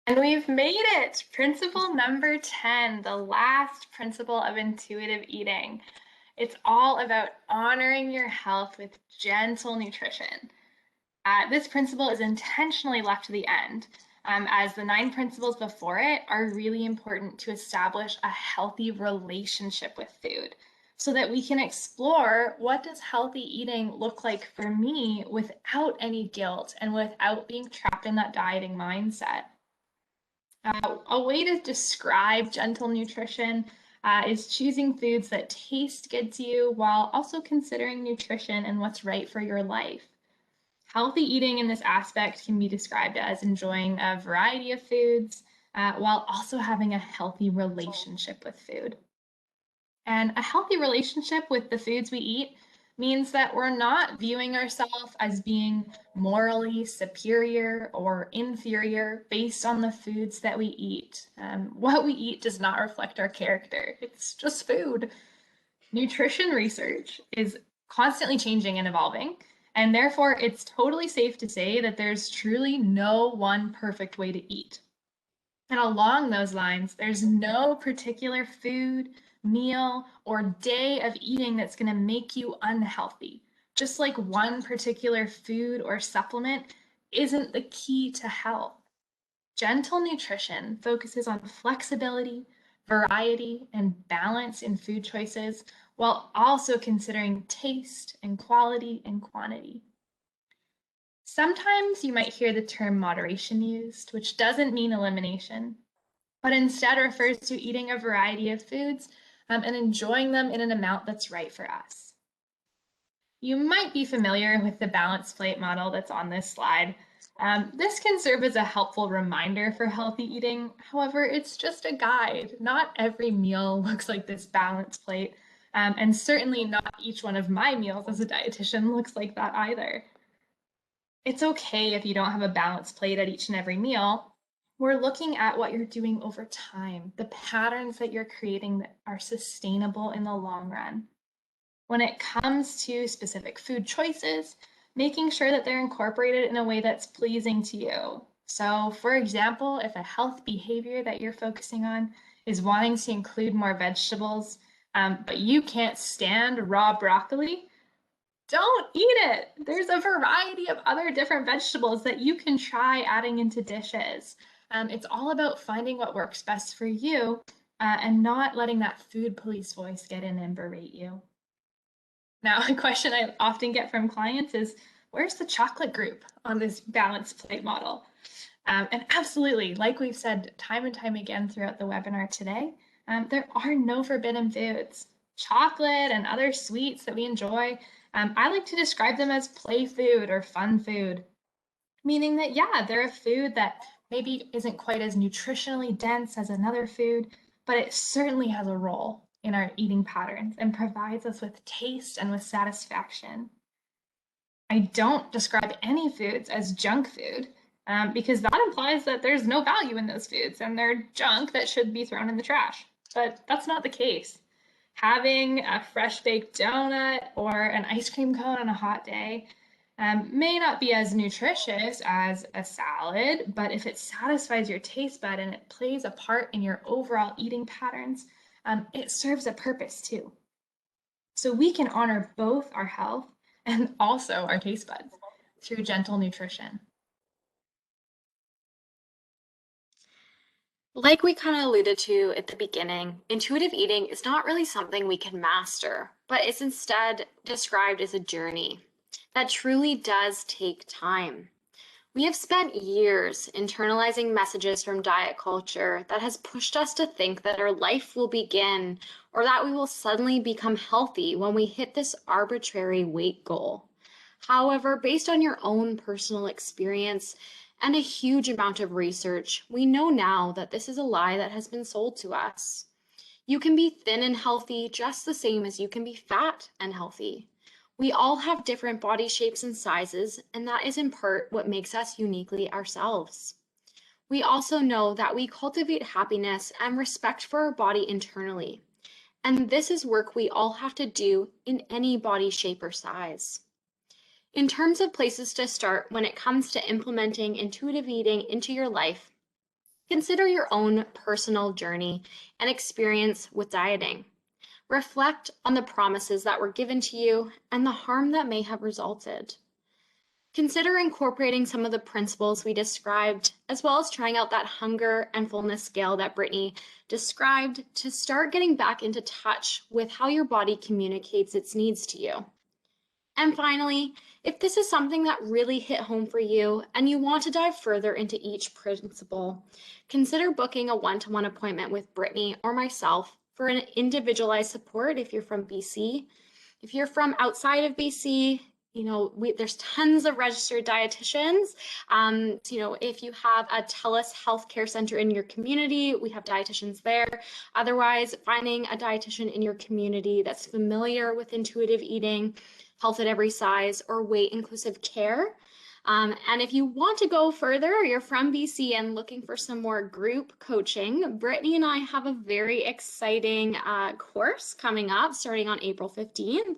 And we've made it! Principle number 10, the last principle of intuitive eating. It's all about honoring your health with gentle nutrition. This principle is intentionally left to the end, as the 9 principles before it are really important to establish a healthy relationship with food so that we can explore what does healthy eating look like for me without any guilt and without being trapped in that dieting mindset. A way to describe gentle nutrition is choosing foods that taste good to you while also considering nutrition and what's right for your life. Healthy eating in this aspect can be described as enjoying a variety of foods while also having a healthy relationship with food. And a healthy relationship with the foods we eat means that we're not viewing ourselves as being morally superior or inferior based on the foods that we eat. What we eat does not reflect our character, it's just food. Nutrition research is constantly changing and evolving, and therefore it's totally safe to say that there's truly no one perfect way to eat. And along those lines, there's no particular food, meal, or day of eating that's going to make you unhealthy. Just like one particular food or supplement isn't the key to health. Gentle nutrition focuses on flexibility, variety, and balance in food choices, while also considering taste and quality and quantity. Sometimes you might hear the term moderation used, which doesn't mean elimination, but instead refers to eating a variety of foods and enjoying them in an amount that's right for us. You might be familiar with the balanced plate model that's on this slide. This can serve as a helpful reminder for healthy eating. However, it's just a guide. Not every meal looks like this balanced plate, and certainly not each one of my meals as a dietitian looks like that either. It's okay if you don't have a balanced plate at each and every meal. We're looking at what you're doing over time, the patterns that you're creating that are sustainable in the long run. When it comes to specific food choices, making sure that they're incorporated in a way that's pleasing to you. So, for example, if a health behavior that you're focusing on is wanting to include more vegetables, but you can't stand raw broccoli, don't eat it. There's a variety of other different vegetables that you can try adding into dishes. It's all about finding what works best for you and not letting that food police voice get in and berate you. Now, a question I often get from clients is, where's the chocolate group on this balanced plate model? And absolutely, like we've said time and time again throughout the webinar today, there are no forbidden foods. Chocolate and other sweets that we enjoy, I like to describe them as play food or fun food, meaning that, yeah, they're a food that maybe isn't quite as nutritionally dense as another food, but it certainly has a role in our eating patterns and provides us with taste and with satisfaction. I don't describe any foods as junk food because that implies that there's no value in those foods and they're junk that should be thrown in the trash. But that's not the case. Having a fresh baked donut or an ice cream cone on a hot day may not be as nutritious as a salad, but if it satisfies your taste bud and it plays a part in your overall eating patterns, it serves a purpose too. So we can honor both our health and also our taste buds through gentle nutrition. Like we kind of alluded to at the beginning, intuitive eating is not really something we can master, but it's instead described as a journey that truly does take time. We have spent years internalizing messages from diet culture that has pushed us to think that our life will begin or that we will suddenly become healthy when we hit this arbitrary weight goal. However, based on your own personal experience and a huge amount of research, we know now that this is a lie that has been sold to us. You can be thin and healthy just the same as you can be fat and healthy. We all have different body shapes and sizes, and that is in part what makes us uniquely ourselves. We also know that we cultivate happiness and respect for our body internally, and this is work we all have to do in any body shape or size. In terms of places to start when it comes to implementing intuitive eating into your life, consider your own personal journey and experience with dieting. Reflect on the promises that were given to you and the harm that may have resulted. Consider incorporating some of the principles we described, as well as trying out that hunger and fullness scale that Britney described to start getting back into touch with how your body communicates its needs to you. And finally, if this is something that really hit home for you and you want to dive further into each principle, consider booking a one-to-one appointment with Britney or myself for an individualized support if you're from BC. If you're from outside of BC, there's tons of registered dietitians. If you have a TELUS Health Care Centre in your community, we have dietitians there. Otherwise, finding a dietitian in your community that's familiar with intuitive eating, health at every size, or weight-inclusive care. And if you want to go further, you're from BC and looking for some more group coaching, Britney and I have a very exciting course coming up starting on April 15th.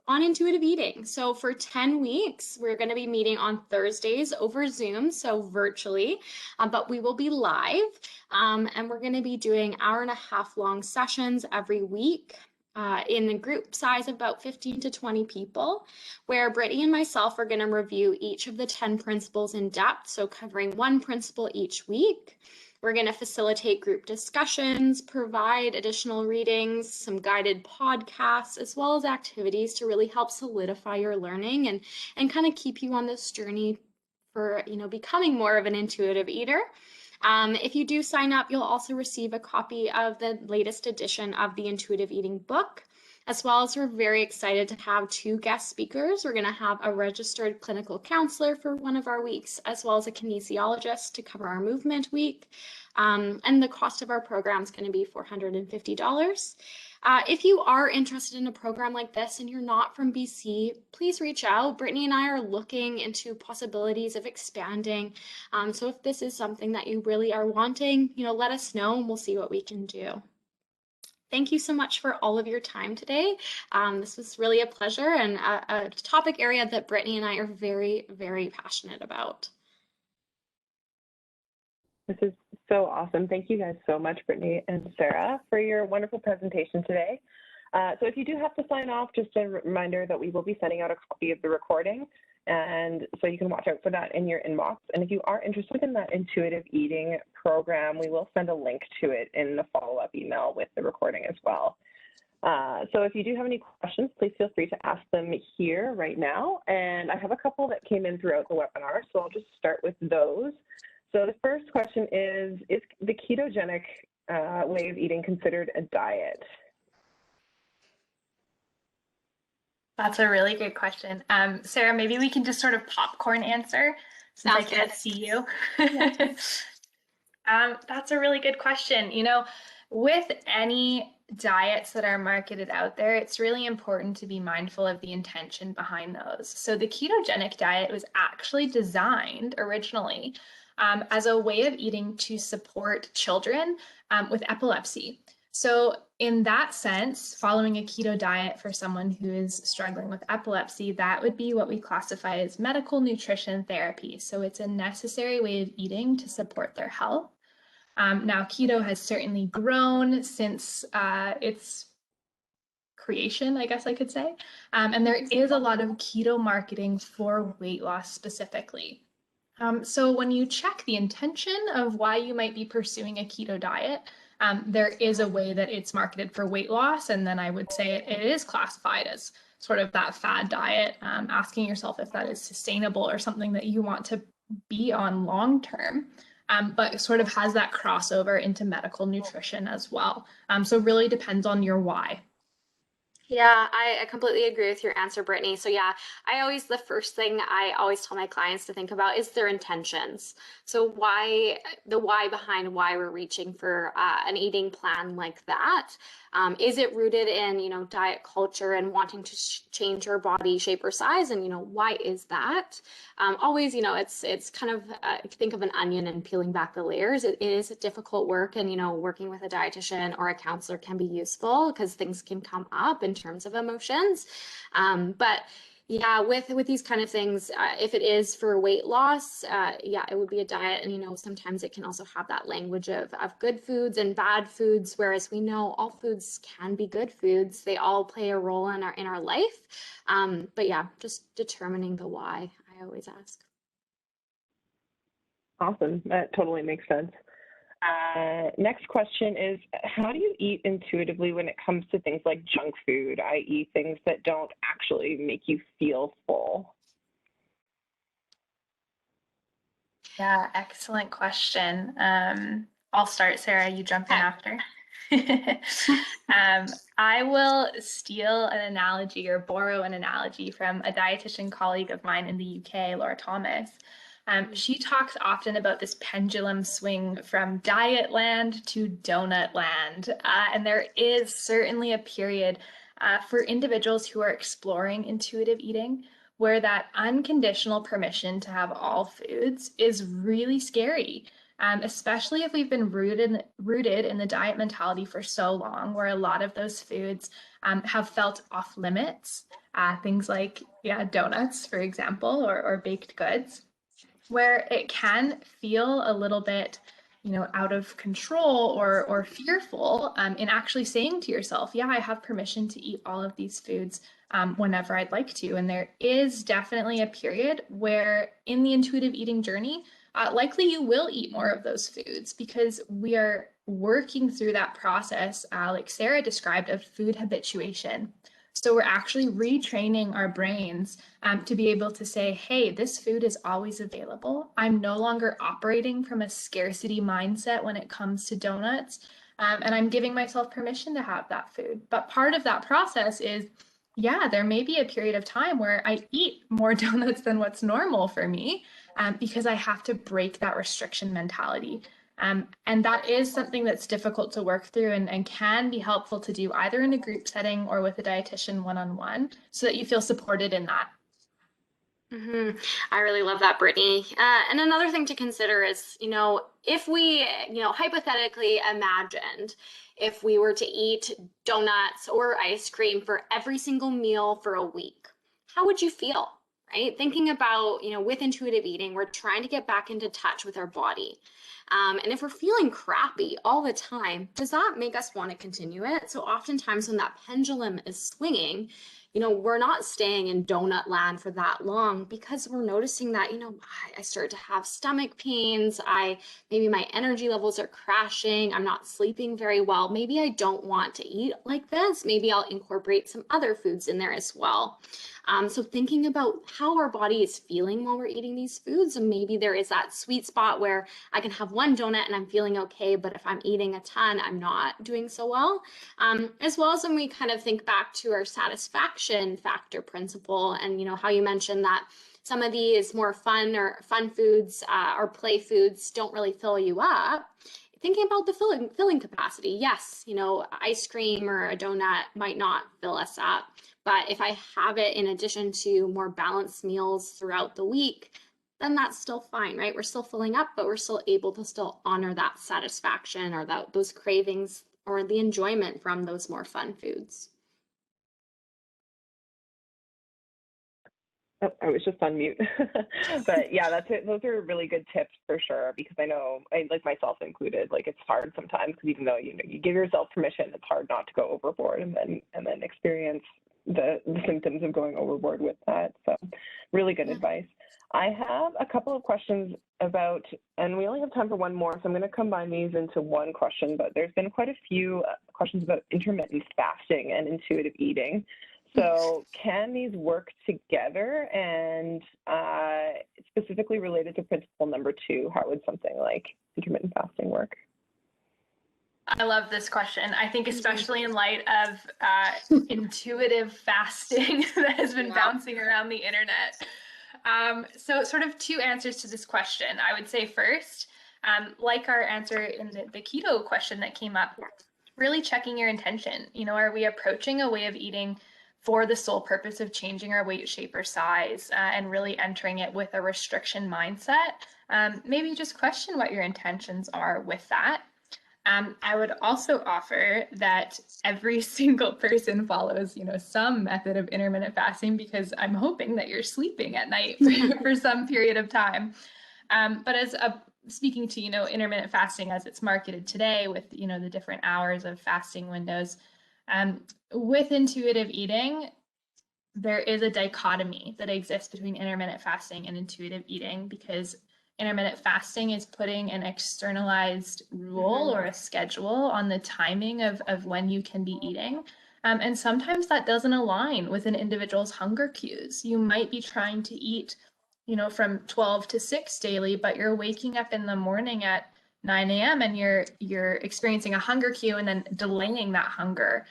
On intuitive eating. So for 10 weeks, we're going to be meeting on Thursdays over Zoom, so virtually, but we will be live, and we're going to be doing hour-and-a-half long sessions every week in a group size of about 15 to 20 people, where Britney and myself are going to review each of the 10 principles in depth, so covering one principle each week. We're going to facilitate group discussions, provide additional readings, some guided podcasts, as well as activities to really help solidify your learning and kind of keep you on this journey for, becoming more of an intuitive eater. If you do sign up, you'll also receive a copy of the latest edition of the Intuitive Eating book, as well as we're very excited to have 2 guest speakers. We're going to have a registered clinical counselor for one of our weeks, as well as a kinesiologist to cover our movement week. And the cost of our program is going to be $450. If you are interested in a program like this and you're not from BC, please reach out. Britney and I are looking into possibilities of expanding. So if this is something that you really are wanting, let us know and we'll see what we can do. Thank you so much for all of your time today. This was really a pleasure and a topic area that Britney and I are very, very passionate about. This is so awesome. Thank you guys so much, Britney and Sara, for your wonderful presentation today. So if you do have to sign off, just a reminder that we will be sending out a copy of the recording, and so you can watch out for that in your inbox. And if you are interested in that intuitive eating program, we will send a link to it in the follow-up email with the recording as well. So if you do have any questions, please feel free to ask them here right now. And I have a couple that came in throughout the webinar, so I'll just start with those. So the first question is the ketogenic way of eating considered a diet? That's a really good question. Sara, maybe we can just sort of popcorn answer since I can't see you. That's a really good question. With any diets that are marketed out there, it's really important to be mindful of the intention behind those. So the ketogenic diet was actually designed originally as a way of eating to support children with epilepsy. So in that sense, following a keto diet for someone who is struggling with epilepsy, that would be what we classify as medical nutrition therapy. So it's a necessary way of eating to support their health. Now, keto has certainly grown since its creation, I guess I could say. And there is a lot of keto marketing for weight loss specifically. So when you check the intention of why you might be pursuing a keto diet, there is a way that it's marketed for weight loss, and then I would say it is classified as sort of that fad diet, asking yourself if that is sustainable or something that you want to be on long term, but sort of has that crossover into medical nutrition as well. So it really depends on your why. Yeah, I completely agree with your answer, Britney. So yeah, the first thing I always tell my clients to think about is their intentions. So the why behind why we're reaching for an eating plan like that. Is it rooted in, diet culture and wanting to change your body shape or size? And, why is that? Always, it's kind of, think of an onion and peeling back the layers. It is difficult work, and, working with a dietitian or a counselor can be useful because things can come up in terms of emotions. But Yeah, with these kind of things, if it is for weight loss, yeah, it would be a diet. And, sometimes it can also have that language of good foods and bad foods, whereas we know all foods can be good foods. They all play a role in our life. But yeah, just determining the why, I always ask. Awesome. That totally makes sense. Next question is, how do you eat intuitively when it comes to things like junk food, i.e. things that don't actually make you feel full? Yeah, excellent question. I'll start, Sarah, you jump in Okay. after. I will steal an analogy or borrow an analogy from a dietitian colleague of mine in the UK, Laura Thomas. She talks often about this pendulum swing from diet land to donut land. And there is certainly a period for individuals who are exploring intuitive eating where that unconditional permission to have all foods is really scary. Especially if we've been rooted in the diet mentality for so long, where a lot of those foods have felt off limits. Things like, yeah, donuts, for example, or baked goods, where it can feel a little bit, out of control or fearful in actually saying to yourself, yeah, I have permission to eat all of these foods whenever I'd like to. And there is definitely a period where in the intuitive eating journey, likely you will eat more of those foods because we are working through that process, like Sarah described, of food habituation. So we're actually retraining our brains to be able to say, hey, this food is always available. I'm no longer operating from a scarcity mindset when it comes to donuts. And I'm giving myself permission to have that food. But part of that process is, yeah, there may be a period of time where I eat more donuts than what's normal for me because I have to break that restriction mentality. And that is something that's difficult to work through and can be helpful to do either in a group setting or with a dietitian one-on-one so that you feel supported in that. I really love that, Brittany. And another thing to consider is, if we, hypothetically imagined if we were to eat donuts or ice cream for every single meal for a week, how would you feel? Right? Thinking about, with intuitive eating, we're trying to get back into touch with our body. And if we're feeling crappy all the time, does that make us want to continue it? So oftentimes when that pendulum is swinging, we're not staying in donut land for that long because we're noticing that, I start to have stomach pains. Maybe my energy levels are crashing. I'm not sleeping very well. Maybe I don't want to eat like this. Maybe I'll incorporate some other foods in there as well. So thinking about how our body is feeling while we're eating these foods, and maybe there is that sweet spot where I can have one donut and I'm feeling okay, but if I'm eating a ton, I'm not doing so well. As well as when we kind of think back to our satisfaction factor principle, and how you mentioned that some of these more fun foods or play foods don't really fill you up. Thinking about the filling capacity, yes, ice cream or a donut might not fill us up, but if I have it in addition to more balanced meals throughout the week, then that's still fine, right? We're still filling up, but we're still able to still honor that satisfaction or those cravings or the enjoyment from those more fun foods. Oh, I was just on mute. But yeah, that's it. Those are really good tips for sure, because I know, like myself included, like it's hard sometimes because even though you give yourself permission, it's hard not to go overboard and then experience the symptoms of going overboard with that. So really good advice. I have a couple of questions about, and we only have time for one more, so I'm going to combine these into one question, but there's been quite a few questions about intermittent fasting and intuitive eating. So can these work together? And specifically related to principle number 2, how would something like intermittent fasting work? I love this question. I think especially in light of intuitive fasting that has been bouncing around the internet. So sort of 2 answers to this question. I would say first, like our answer in the keto question that came up, really checking your intention. Are we approaching a way of eating for the sole purpose of changing our weight, shape, or size, and really entering it with a restriction mindset? Maybe just question what your intentions are with that. I would also offer that every single person follows, some method of intermittent fasting, because I'm hoping that you're sleeping at night for some period of time. But speaking to, intermittent fasting as it's marketed today with, the different hours of fasting windows, with intuitive eating, there is a dichotomy that exists between intermittent fasting and intuitive eating, because intermittent fasting is putting an externalized rule or a schedule on the timing of when you can be eating. And sometimes that doesn't align with an individual's hunger cues. You might be trying to eat, from 12 to 6 daily, but you're waking up in the morning at 9 a.m. and you're experiencing a hunger cue and then delaying that hunger.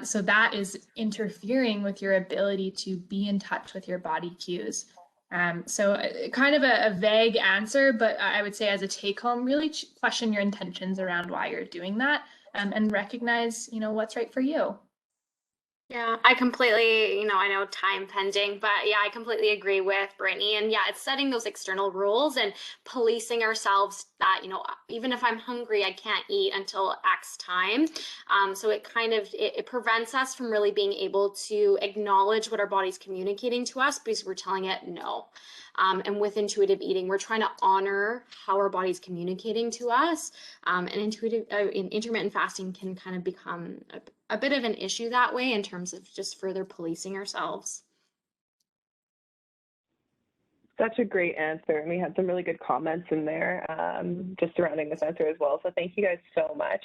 So that is interfering with your ability to be in touch with your body cues. So kind of a vague answer, but I would say as a take home, really question your intentions around why you're doing that, and recognize, what's right for you. Yeah, I completely, I know time pending, but yeah, I completely agree with Brittany. And yeah, it's setting those external rules and policing ourselves that, even if I'm hungry, I can't eat until X time. So it kind of, it prevents us from really being able to acknowledge what our body's communicating to us because we're telling it no. And with intuitive eating, we're trying to honor how our body's communicating to us. And intermittent fasting can kind of become a bit of an issue that way in terms of just further policing ourselves. Such a great answer. And we had some really good comments in there just surrounding this answer as well. So thank you guys so much.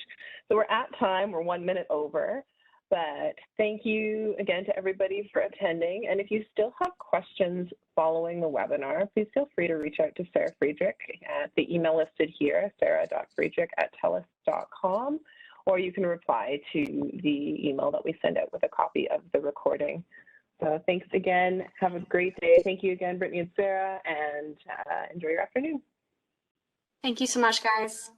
So we're at time, we're 1 minute over, but thank you again to everybody for attending. And if you still have questions following the webinar, please feel free to reach out to Sara Friedrich at the email listed here, sara.friedrich@telus.com, or you can reply to the email that we send out with a copy of the recording. So thanks again. Have a great day. Thank you again, Brittany and Sara, and enjoy your afternoon. Thank you so much, guys.